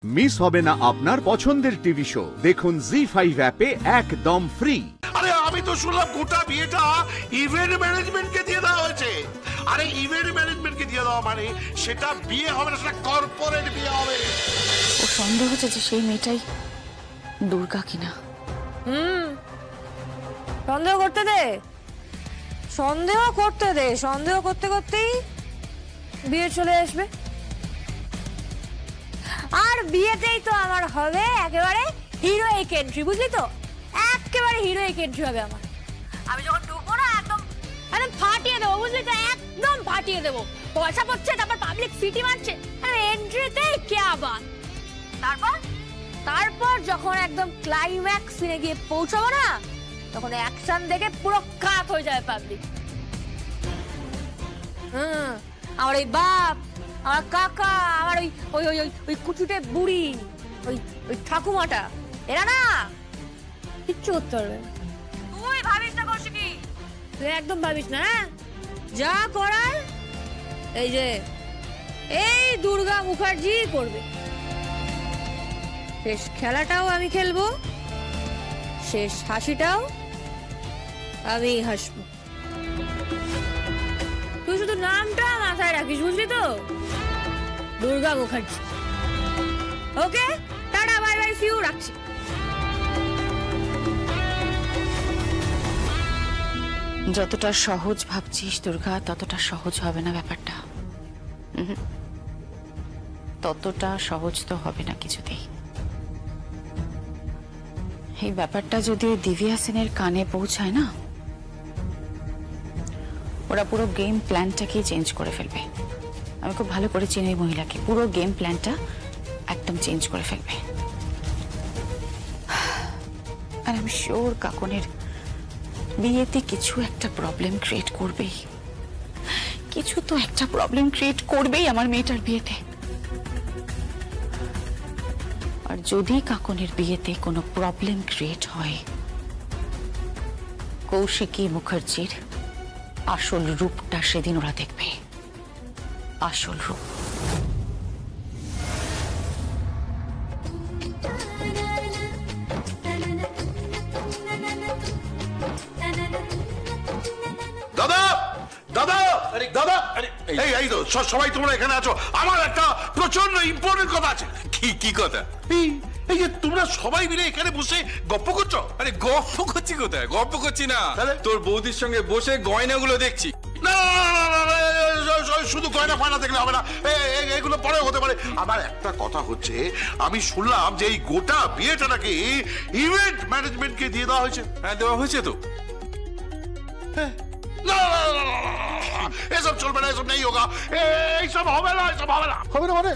Miss হবে না আপনার পছন্দের টিভি শো। দেখুন জি5 অ্যাপে একদম ফ্রি। আরে আমি তো শুনলাম গোটা বিয়েটা ইভেন্ট ম্যানেজমেন্টকে দিয়ে দেওয়া হয়েছে। আরে ইভেন্ট ম্যানেজমেন্টকে দিয়ে দেওয়া মানে সেটা বিয়ে হবে না, সেটা কর্পোরেট বিয়ে হবে। ও সন্দেহ হচ্ছে যে সেই মেয়েটাই দুর্গা কিনা। সন্দেহ করতে দে, সন্দেহ করতে দে, সন্দেহ করতে করতেই বিয়ে চলে আসবে। আর বিয়েতেই তো আমার হবে একেবারে হিরোইক এন্ট্রি, বুঝলি তো? একেবারে হিরোইক এন্ট্রি হবে আমার। আমি যখন ঢুকবো না একদম একদম ফাটিয়ে দেবো, বুঝলি তো? একদম ফাটিয়ে দেবো। পয়সা পড়ছে, তারপর পাবলিক সিটি মারছে, এন্ট্রিতেই ক্যা বাত। তারপর যখন একদম ক্লাইম্যাক্স সিনে গিয়ে পৌঁছাবো না, তখন অ্যাকশন দেখে পুরো কাত হয়ে যায় পাবলিক। আমার এই বাপ, আমার কাকা, আমার ওই ওই ওই ওই কুচুটে বুড়ি, ওই ওই ঠাকুমাটা, এরা না কিচ্ছু করতে পারবে। তুই ভাবিস না কৌশিকী, তুই একদম ভাবিস না। যা করার এই যে এই দুর্গা মুখার্জি করবে। শেষ খেলাটাও আমি খেলবো, শেষ হাসিটাও আমি হাসবো। তুই শুধু নামটা মাথায় রাখিস, বুঝলি তো? Durga Mukherjee. Okay, ta-ta, bye bye, see you, রাখছি। যতটা সহজ ভাবছিস দুর্গা, ততটা সহজ হবে না ব্যাপারটা। ততটা সহজ তো হবে না কিছুতেই। এই ব্যাপারটা যদি দিব্যা সেনের কানে পৌঁছায় না, ওরা পুরো গেম প্ল্যানটাকেই চেঞ্জ করে ফেলবে। আমি খুব ভালো করে চিনি এই মহিলাকে, পুরো গেম প্ল্যানটা একদম চেঞ্জ করে ফেলবে। আর আমি শিওর কাকনের বিয়েতে কিছু একটা প্রবলেম ক্রিয়েট করবেই, কিছু তো একটা প্রবলেম ক্রিয়েট করবেই আমার মেয়েটার বিয়েতে। আর যদি কাকনের বিয়েতে কোনো প্রবলেম ক্রিয়েট হয়, কৌশিকী মুখার্জির আসল রূপটা সেদিন ওরা দেখবে, আসল রূপ। দাদা দাদা দাদা, এই এই তো সবাই তোমরা এখানে আছো। আমার একটা প্রচন্ড ইম্পর্টেন্ট কথা আছে। কি কথা? এই যে তোমরা সবাই মিলে এখানে বসে গপ্প করছো। আরে গপ্প করছি কোথায়? গপ্প করছি না, তোর বৌদির সঙ্গে বসে গয়নাগুলো দেখছি। না, শুধু গয়না ফয়না দেখলে হবে না, এগুলো পরে হতে পারে। আমার একটা কথা হচ্ছে, আমি শুনলাম যে এই গোটা বিয়েটা নাকি ইভেন্ট ম্যানেজমেন্টকে দিয়ে দেওয়া হয়েছে। হ্যাঁ, দেওয়া হয়েছে তো। এসব চলবে না, এসব নেই হোগা, এইসব হবে না, এসব হবে না। হবে না মানে?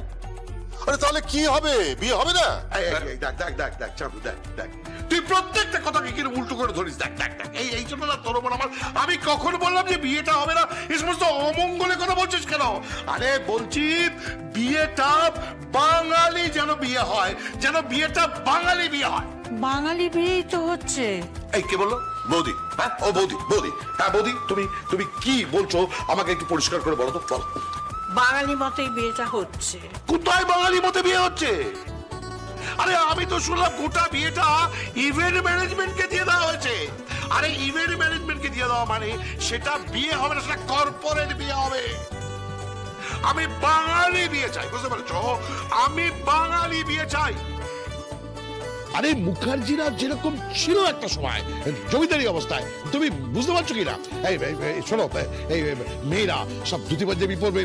আরে তাহলে কি হবে? বিয়ে হবে না? দেখ চাঁদু, দেখ তুই প্রত্যেকটা কথাকে কিরকম উল্টো করে ধরিস। দেখ এই জন্য না তোর ওপর আমার, আমি কখন বললাম যে বিয়েটা হবে না? এই সমস্ত অমঙ্গলের কথা বলছিস কেন? আরে বলছি বিয়েটা বাঙালি যেন বিয়ে হয়, যেন বিয়েটা বাঙালি বিয়ে হয়। বাঙালি বিয়েই তো হচ্ছে। এই কে বললো? বৌদি। হ্যাঁ, ও বৌদি। হ্যাঁ বৌদি, তুমি কি বলছো আমাকে একটু পরিষ্কার করে বলো তো। বলো। বাঙালি মতেই বিয়েটা হচ্ছে। কোথায় বাঙালি মতে বিয়ে হচ্ছে? আরে আমি তো শুনলাম গোটা বিয়েটা ইভেন্ট ম্যানেজমেন্টকে দিয়ে দেওয়া হয়েছে। আরে ইভেন্ট ম্যানেজমেন্টকে দিয়ে দেওয়া মানে সেটা বিয়ে হবে না, সেটা কর্পোরেট বিয়ে হবে। আমি বাঙালি বিয়ে চাই, বুঝতে পারছো? আমি বাঙালি বিয়ে চাই। আরে মুখার্জিরা যেরকম ছিল একটা সময় জমিদারি অবস্থায়, তুমি বুঝতে পারছো কিনা? এই শোনো, এই মেয়েরা সব ধুতি পাঞ্জাবি পরবে,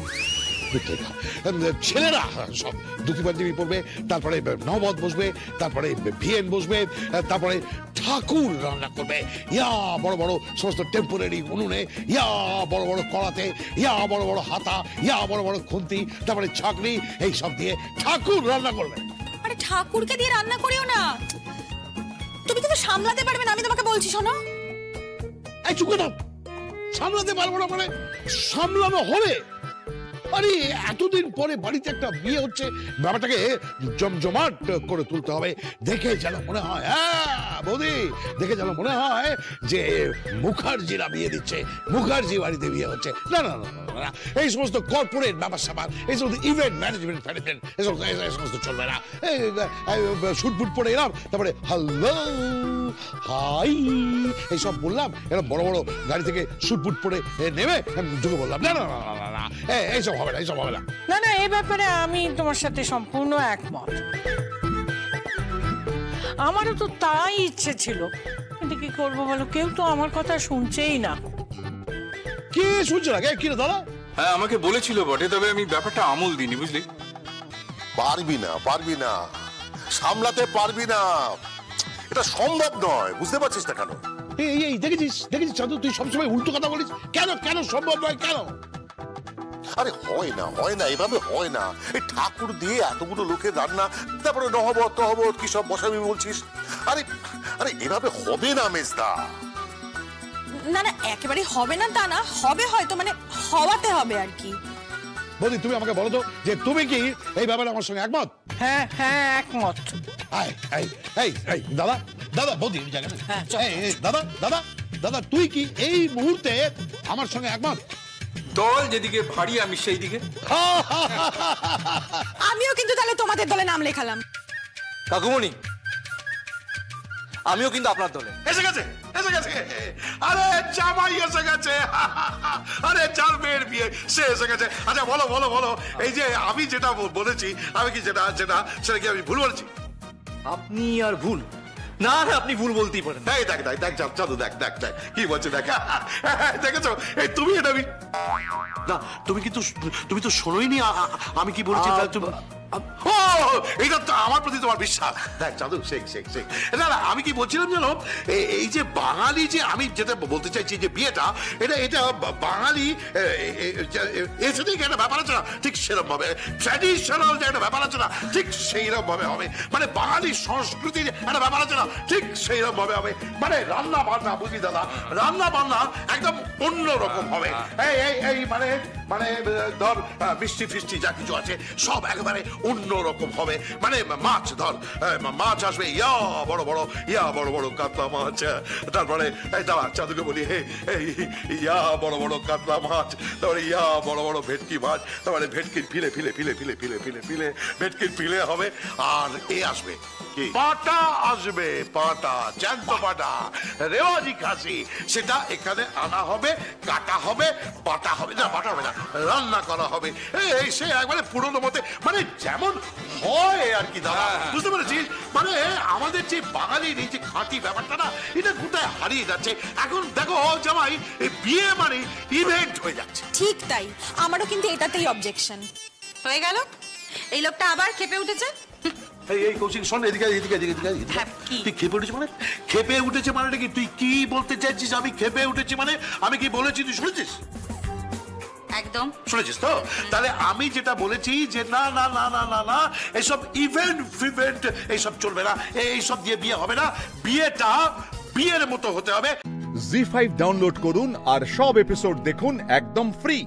ছেলেরা সব ধুতি পাঞ্জাবি পরবে, তারপরে নবদ বসবে, তারপরে ভিয়েন বসবে, তারপরে ঠাকুর রান্না করবে ইয়া বড় বড় সমস্ত টেম্পোরারি উনুনে, ইয়া বড় বড় কড়াতে, ইয়া বড় বড় হাতা, ইয়া বড় বড় খুন্তি, তারপরে ছাকনি, এই সব দিয়ে ঠাকুর রান্না করবে। আরে ঠাকুরকে দিয়ে রান্না করিও না, তুমি কিন্তু সামলাতে পারবে না, আমি তোমাকে বলছি। শোনো, এই চুপ করো। সামলাতে পারবো না মানে? সামলানো হবে। আরে এতদিন পরে বাড়িতে একটা বিয়ে হচ্ছে, ব্যাপারটাকে জমজমাট করে তুলতে হবে। দেখে যেন মনে হয়, হ্যাঁ বৌদি, দেখে যেন মনে হয় যে মুখার্জিরা বিয়ে দিচ্ছে, মুখার্জি বাড়িতে বিয়ে হচ্ছে। না না না না, এই সমস্ত কর্পোরেট ব্যাপার স্যাপার, এই সমস্ত ইভেন্ট ম্যানেজমেন্ট ফ্যানেজমেন্ট এই সমস্ত চলবে না। শুটফুট পরে এলাম, তারপরে হ্যালো হাই এইসব বললাম, এরকম বড় বড় গাড়ি থেকে শুটফুট পরে নেমে ঢুকে বললাম, না না না না না, এইসব হবে না, এইসব হবে না। না না, এই ব্যাপারে আমি তোমার সাথে সম্পূর্ণ একমত। আমারও তো তাই ইচ্ছে ছিল, কিন্তু কি করবো বলো, কেউ তো আমার কথা শুনছেই না। কে শুনছে না? কি রে দাদা? হ্যাঁ আমাকে বলেছিল বটে, তবে আমি ব্যাপারটা আমল দিইনি, বুঝলি? পারবি না, সামলাতে পারবি না, এটা সম্ভব নয়, বুঝতে পারছিস না কেন? এই দেখেছিস চাঁদু, তুই সবসময় উল্টো কথা বলিস কেন? কেন সম্ভব নয় কেন? আরে হয় না, এভাবে হয় না। এই ঠাকুর দিয়ে এতগুলো লোকের রান্না, তারপরে নহবত তহবত কি সব বসাবি বলছিস? আরে এভাবে হবে না মেজদা। না না, একেবারে হবে না তা না, হবে হয়তো, মানে হওয়াতে হবে আর কি। বৌদি তুমি আমাকে বলো তো, যে তুমি কি এই ব্যাপারে আমার সঙ্গে একমত? হ্যাঁ হ্যাঁ, একমত। দাদা বৌদি দাদা তুই কি এই মুহূর্তে আমার সঙ্গে একমত? দল যেদিকে ভারী আমি সেই দিকে। আমিও কিন্তু তাহলে তোমাদের দলে নাম লেখালাম। কাকুমণি, আমিও কিন্তু আপনার দলে। এসে গেছে। আরে জামাই এসে গেছে, আরে যার মেয়ের বিয়ে সে এসে গেছে। আচ্ছা বলো, এই যে আমি যেটা বলেছি, আমি কি যেটা সেটা কি আমি ভুল বলেছি? আপনি আর ভুল না, আপনি ভুল বলতেই পারেন। দেখ চাঁদু, দেখ কি বলছে, দেখ দেখেছো? এই তুমি এটা না, তুমি তো শোনোইনি আমি কি বলছি। এইটা তো আমার প্রতি তোমার বিশ্বাস। দেখ চাঁদু, শেখ না, আমি কি বলছিলাম জানো, এই যে বাঙালি, যে আমি যেটা বলতে চাইছি, যে বিয়েটা এটা বাঙালি এসেদিকে একটা ব্যাপার আছে না, ঠিক সেরকম ভাবে ট্র্যাডিশনাল যে একটা ব্যাপার আছে না, ঠিক সেইরকম ভাবে হবে। মানে বাঙালি সংস্কৃতির একটা ব্যাপার আছে না, ঠিক সেইরকম ভাবে হবে। মানে রান্না বান্না, বুঝলি দাদা, রান্না বান্না একদম অন্য রকম হবে। এই মানে ধর মিষ্টি ফিষ্টি যা কিছু আছে সব একেবারে অন্য রকম হবে। মানে মাছ আসবে, বড় বড় কাতলা মাছ। তারপরে দাঁড়া চাঁদুকে বলি, বড় বড় কাতলা মাছ, তারপরে বড় বড় ভেটকি মাছ, তারপরে ভেটকির ফিলে ভেটকির ফিলে হবে। আর আসবে পাটা, আসবে পাটা, জ্যান্ত পাটা, রেওয়াজি খাসি, সেটা এখানে আনা হবে, কাটা হবে, বাটা হবে না, বাটা হবে না, রান্না করা হবে। এই সে একবারে পুরোনো মতে, মানে যেমন হয় আর কি দাদা, বুঝতে পেরেছিস? মানে আমাদের যে বাঙালির এই যে খাঁটি ব্যাপারটা না, এটা গোটায় হারিয়ে যাচ্ছে। এখন দেখো জামাই, বিয়ে মানে ইভেন্ট হয়ে যাচ্ছে। ঠিক তাই, আমারও কিন্তু এটাতেই অবজেকশন। হয়ে গেল, এই লোকটা আবার খেপে উঠেছে। এই কৌশিক শোন, এদিকে তুই খেপে উঠেছে মানে? খেপে উঠেছে মানে কি? তুই কি বলতে চাইছিস? আমি খেপে উঠেছি মানে আমি কি বলেছি তুই শুনেছিস? একদম শুনেছিস তো? তাহলে আমি যেটা বলেছি যে না না না না না না, এইসব ইভেন্ট এইসব চলবে না, এইসব দিয়ে বিয়ে হবে না, বিয়েটা বিয়ের মতো হতে হবে। জি5 ডাউনলোড করুন আর সব এপিসোড দেখুন একদম ফ্রি।